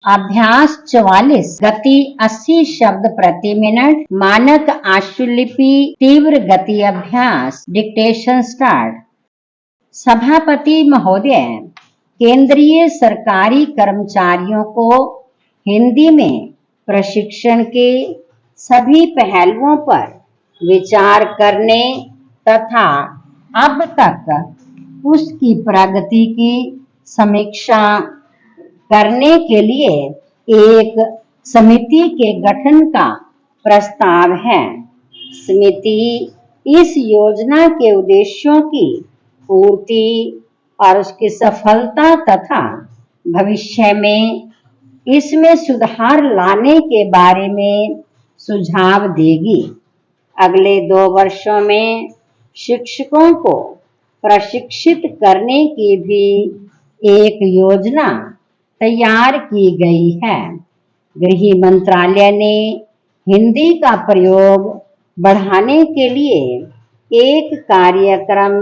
अभ्यास 44। गति 80 शब्द प्रति मिनट। मानक आशुलिपि तीव्र गति अभ्यास। Dictation start. सभापति महोदय, केंद्रीय सरकारी कर्मचारियों को हिंदी में प्रशिक्षण के सभी पहलुओं पर विचार करने तथा अब तक उसकी प्रगति की समीक्षा करने के लिए एक समिति के गठन का प्रस्ताव है। समिति इस योजना के उद्देश्यों की पूर्ति और उसकी सफलता तथा भविष्य में इसमें सुधार लाने के बारे में सुझाव देगी। अगले 2 वर्षों में शिक्षकों को प्रशिक्षित करने की भी एक योजना तैयार की गई है। गृह मंत्रालय ने हिंदी का प्रयोग बढ़ाने के लिए एक कार्यक्रम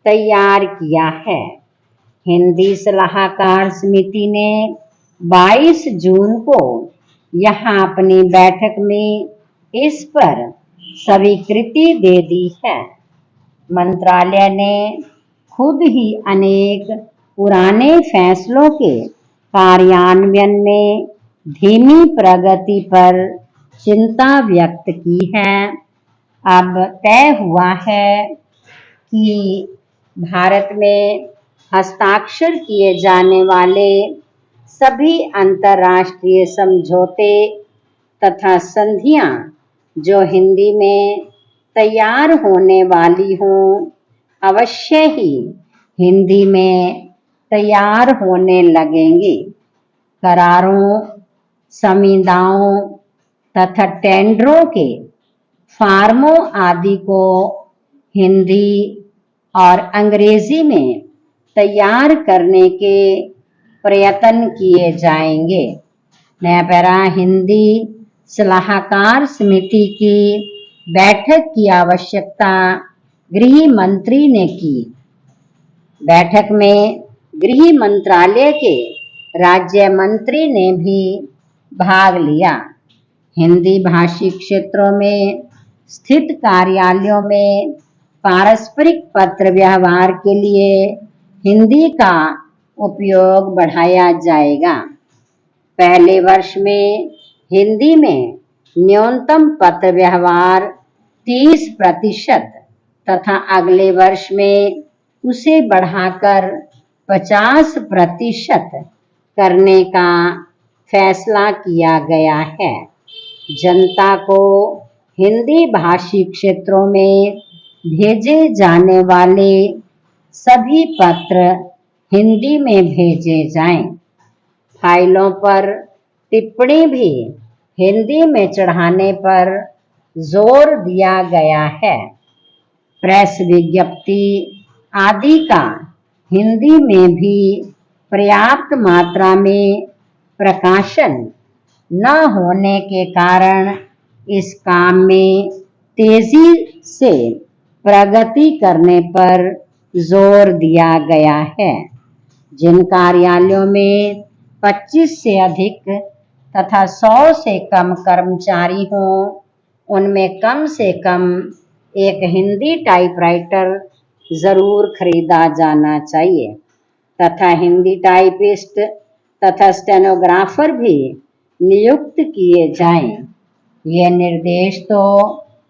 तैयार किया है। हिंदी सलाहकार समिति ने 22 जून को यहाँ अपनी बैठक में इस पर स्वीकृति दे दी है। मंत्रालय ने खुद ही अनेक पुराने फैसलों के कार्यान्वयन में धीमी प्रगति पर चिंता व्यक्त की है। अब तय हुआ है कि भारत में हस्ताक्षर किए जाने वाले सभी अंतर्राष्ट्रीय समझौते तथा संधियां जो हिंदी में तैयार होने वाली हों, अवश्य ही हिंदी में तैयार होने लगेंगी। करारों, संविदाओं तथा टेंडरों के फार्मों आदि को हिंदी और अंग्रेजी में तैयार करने के प्रयत्न किए जाएंगे। नया पैरा हिंदी सलाहकार समिति की बैठक की आवश्यकता गृह मंत्री ने की। बैठक में गृह मंत्रालय के राज्य मंत्री ने भी भाग लिया। हिंदी भाषी क्षेत्रों में स्थित कार्यालयों में पारस्परिक पत्र व्यवहार के लिए हिंदी का उपयोग बढ़ाया जाएगा। पहले वर्ष में हिंदी में न्यूनतम पत्र व्यवहार 30% तथा अगले वर्ष में उसे बढ़ाकर 50% करने का फैसला किया गया है। जनता को हिंदी भाषी क्षेत्रों में भेजे जाने वाले सभी पत्र हिंदी में भेजे जाएं। फाइलों पर टिप्पणी भी हिंदी में चढ़ाने पर जोर दिया गया है। प्रेस विज्ञप्ति आदि का हिंदी में भी पर्याप्त मात्रा में प्रकाशन न होने के कारण इस काम में तेजी से प्रगति करने पर जोर दिया गया है। जिन कार्यालयों में 25 से अधिक तथा 100 से कम कर्मचारी हों, उनमें कम से कम एक हिंदी टाइपराइटर जरूर खरीदा जाना चाहिए तथा हिंदी टाइपिस्ट तथा स्टेनोग्राफर भी नियुक्त किए जाएं। यह निर्देश तो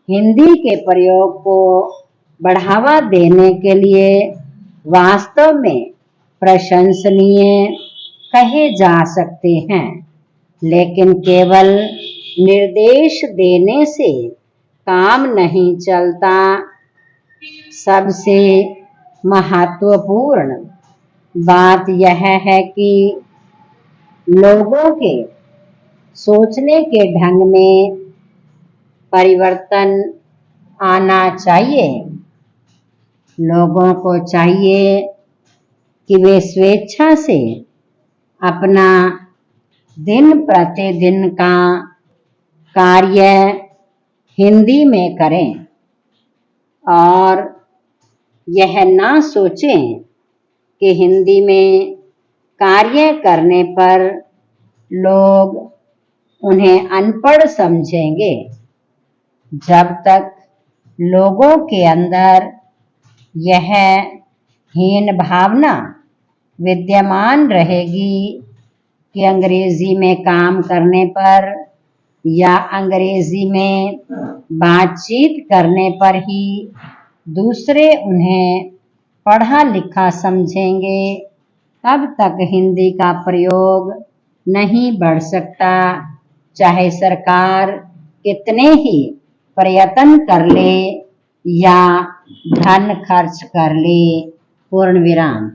हिंदी के प्रयोग को बढ़ावा देने के लिए वास्तव में प्रशंसनीय कहे जा सकते हैं, लेकिन केवल निर्देश देने से काम नहीं चलता। सबसे महत्वपूर्ण बात यह है कि लोगों के सोचने के ढंग में परिवर्तन आना चाहिए। लोगों को चाहिए कि वे स्वेच्छा से अपना दिन प्रतिदिन का कार्य हिंदी में करें और यह ना सोचें कि हिंदी में कार्य करने पर लोग उन्हें अनपढ़ समझेंगे। जब तक लोगों के अंदर यह हीन भावना विद्यमान रहेगी कि अंग्रेजी में काम करने पर या अंग्रेजी में बातचीत करने पर ही दूसरे उन्हें पढ़ा लिखा समझेंगे, तब तक हिंदी का प्रयोग नहीं बढ़ सकता, चाहे सरकार कितने ही प्रयत्न कर ले या धन खर्च कर ले। पूर्ण विराम।